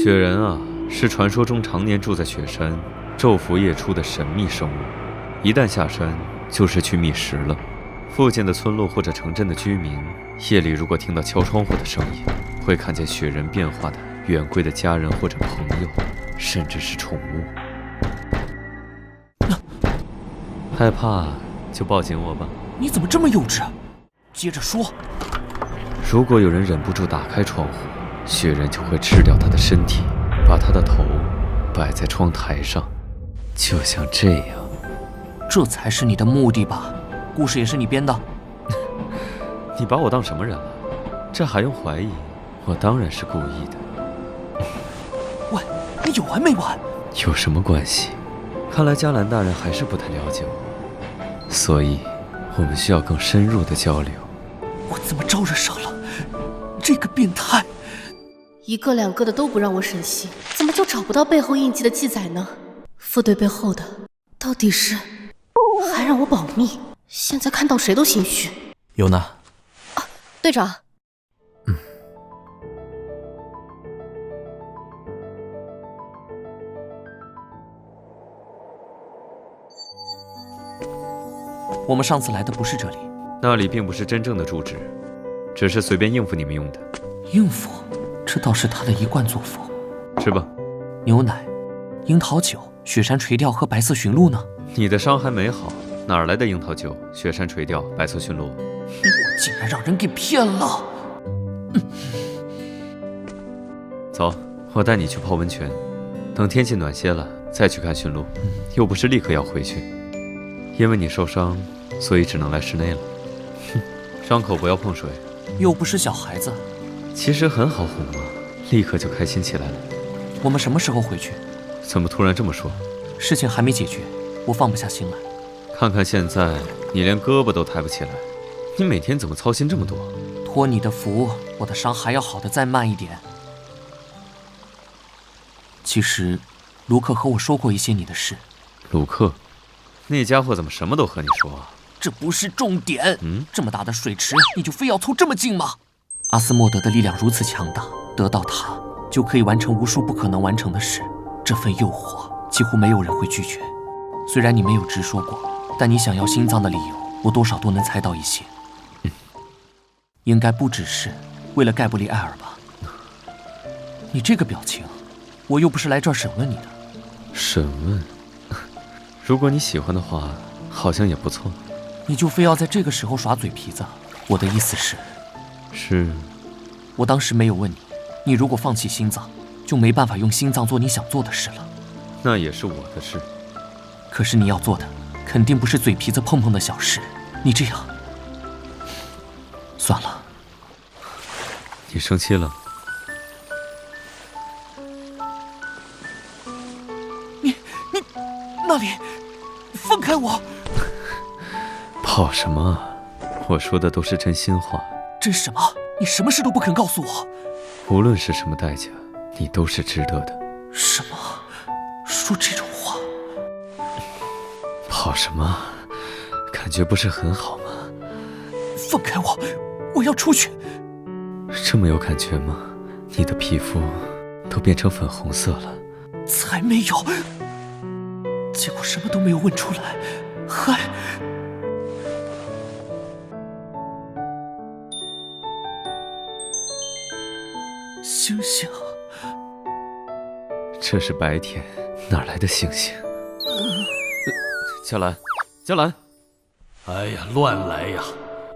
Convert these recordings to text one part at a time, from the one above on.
雪人啊，是传说中常年住在雪山、昼伏夜出的神秘生物。一旦下山，就是去觅食了。附近的村落或者城镇的居民，夜里如果听到敲窗户的声音，会看见雪人变化的远归的家人或者朋友，甚至是宠物。害怕就抱紧我吧。你怎么这么幼稚？接着说。如果有人忍不住打开窗户，雪人就会吃掉他的身体，把他的头摆在窗台上，就像这样。这才是你的目的吧？故事也是你编的？你把我当什么人了？这还用怀疑？我当然是故意的。喂，你有完没完？有什么关系？看来加兰大人还是不太了解我，所以我们需要更深入的交流。我怎么招惹上了这个变态？一个两个的都不让我审析，怎么就找不到背后印记的记载呢？副队背后的到底是？还让我保密，现在看到谁都心虚。尤娜，队长。我们上次来的不是这里，那里并不是真正的住址，只是随便应付你们用的。应付？这倒是他的一贯作风。吃吧。牛奶、樱桃酒、雪山垂钓和白色驯鹿呢？你的伤还没好，哪来的樱桃酒、雪山垂钓、白色驯鹿？我竟然让人给骗了！走，我带你去泡温泉，等天气暖些了再去看驯鹿。又不是立刻要回去，因为你受伤，所以只能来室内了。伤口不要碰水。又不是小孩子。其实很好哄嘛，立刻就开心起来了。我们什么时候回去？怎么突然这么说？事情还没解决，我放不下心来。看看现在，你连胳膊都抬不起来，你每天怎么操心这么多？托你的福，我的伤还要好的再慢一点。其实，卢克和我说过一些你的事。卢克，那家伙怎么什么都和你说啊？这不是重点。这么大的水池，你就非要凑这么近吗？阿斯莫德的力量如此强大，得到它就可以完成无数不可能完成的事。这份诱惑，几乎没有人会拒绝。虽然你没有直说过，但你想要心脏的理由，我多少都能猜到一些。应该不只是为了盖布里埃尔吧？你这个表情，我又不是来这儿审问你的。审问？如果你喜欢的话，好像也不错。你就非要在这个时候耍嘴皮子？我的意思是，我当时没有问你，你如果放弃心脏，就没办法用心脏做你想做的事了。那也是我的事。可是你要做的，肯定不是嘴皮子碰碰的小事。你这样，算了。你生气了？你那里，放开我！跑什么？我说的都是真心话。真什么？你什么事都不肯告诉我？无论是什么代价，你都是值得的。什么？说这种话？跑什么？感觉不是很好吗？放开我！我要出去！这么有感觉吗？你的皮肤都变成粉红色了。才没有！结果什么都没有问出来，还……星星，这是白天，哪来的星星？嘉兰，嘉兰！哎呀，乱来呀！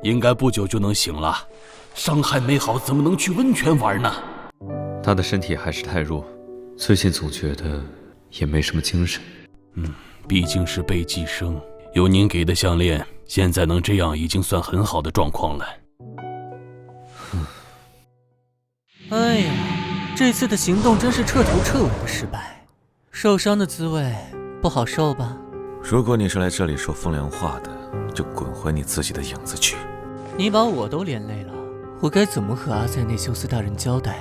应该不久就能醒了，伤还没好，怎么能去温泉玩呢？他的身体还是太弱，最近总觉得也没什么精神。毕竟是被寄生，有您给的项链，现在能这样已经算很好的状况了。哎呀，这次的行动真是彻头彻尾的失败，受伤的滋味不好受吧？如果你是来这里说风凉话的，就滚回你自己的影子去。你把我都连累了，我该怎么和阿塞内修斯大人交代？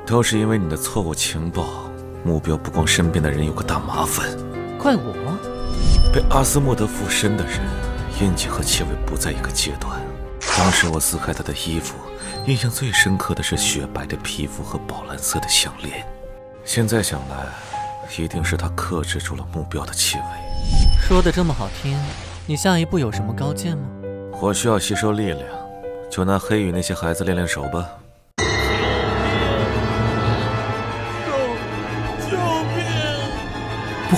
都是因为你的错误情报，目标不光身边的人有个大麻烦。怪我？被阿斯莫德附身的人，印记和气味不在一个阶段。当时我撕开他的衣服，印象最深刻的是雪白的皮肤和宝蓝色的项链。现在想来，一定是他克制住了目标的气味。说的这么好听，你下一步有什么高见吗？我需要吸收力量，就拿黑羽那些孩子练练手吧。救命！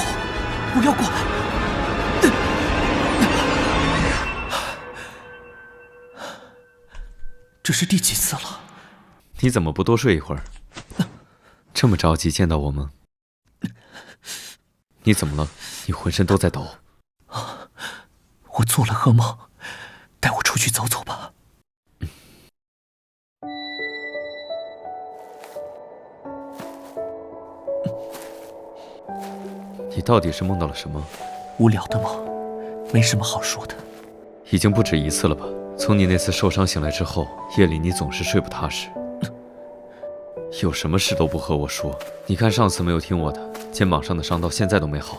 不要过来！这是第几次了？你怎么不多睡一会儿？这么着急见到我吗？你怎么了？你浑身都在抖。我做了噩梦，带我出去走走吧。你到底是梦到了什么？无聊的梦，没什么好说的。已经不止一次了吧？从你那次受伤醒来之后，夜里你总是睡不踏实，有什么事都不和我说。你看上次没有听我的，肩膀上的伤到现在都没好。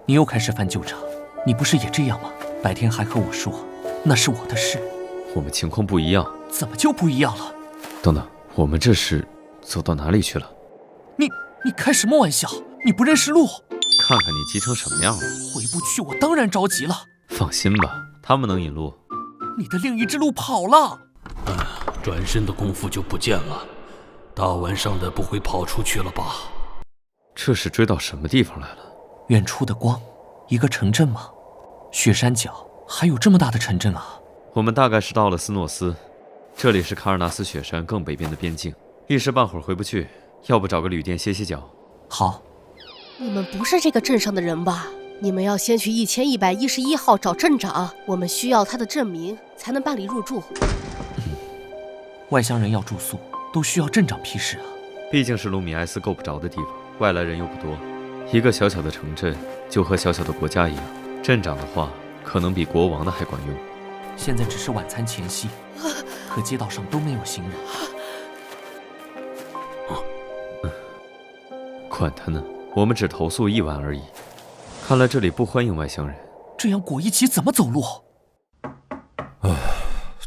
你又开始翻旧账，你不是也这样吗？白天还和我说那是我的事。我们情况不一样。怎么就不一样了？等等，我们这是走到哪里去了？你开什么玩笑？你不认识路？看看你急成什么样了。回不去，我当然着急了。放心吧，他们能引路。你的另一只鹿跑了。转身的功夫就不见了，大晚上的不会跑出去了吧？这是追到什么地方来了？远处的光，一个城镇吗？雪山脚还有这么大的城镇啊？我们大概是到了斯诺斯，这里是卡尔纳斯雪山更北边的边境，一时半会儿回不去，要不找个旅店歇歇脚。好。你们不是这个镇上的人吧？你们要先去1111号找镇长，我们需要他的证明才能办理入住。外乡人要住宿，都需要镇长批示啊。毕竟是卢米埃斯够不着的地方，外来人又不多，一个小小的城镇就和小小的国家一样，镇长的话可能比国王的还管用。现在只是晚餐前夕，可街道上都没有行人。管他呢，我们只投宿1晚而已。看来这里不欢迎外乡人。这样果一起怎么走路？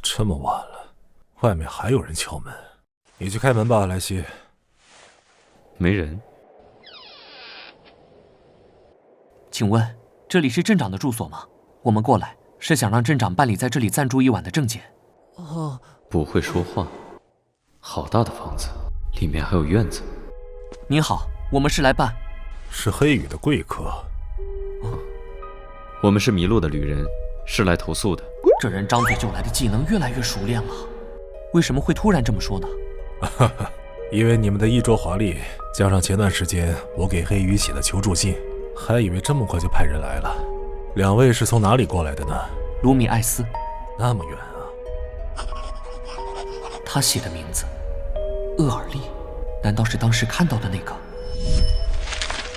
这么晚了，外面还有人敲门，你去开门吧，莱西。没人。请问这里是镇长的住所吗？我们过来是想让镇长办理在这里暂住1晚的证件。哦，不会说话。好大的房子，里面还有院子。您好，我们是来办。是黑羽的贵客。我们是迷路的旅人，是来投宿的。这人张嘴就来的技能越来越熟练了，为什么会突然这么说呢？因为你们的衣着华丽，加上前段时间我给黑羽写的求助信，还以为这么快就派人来了。2位是从哪里过来的呢？卢米埃斯。那么远啊。他写的名字厄尔利，难道是当时看到的那个？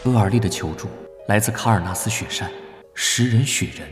厄尔利的求助来自卡尔纳斯雪山，食人雪人。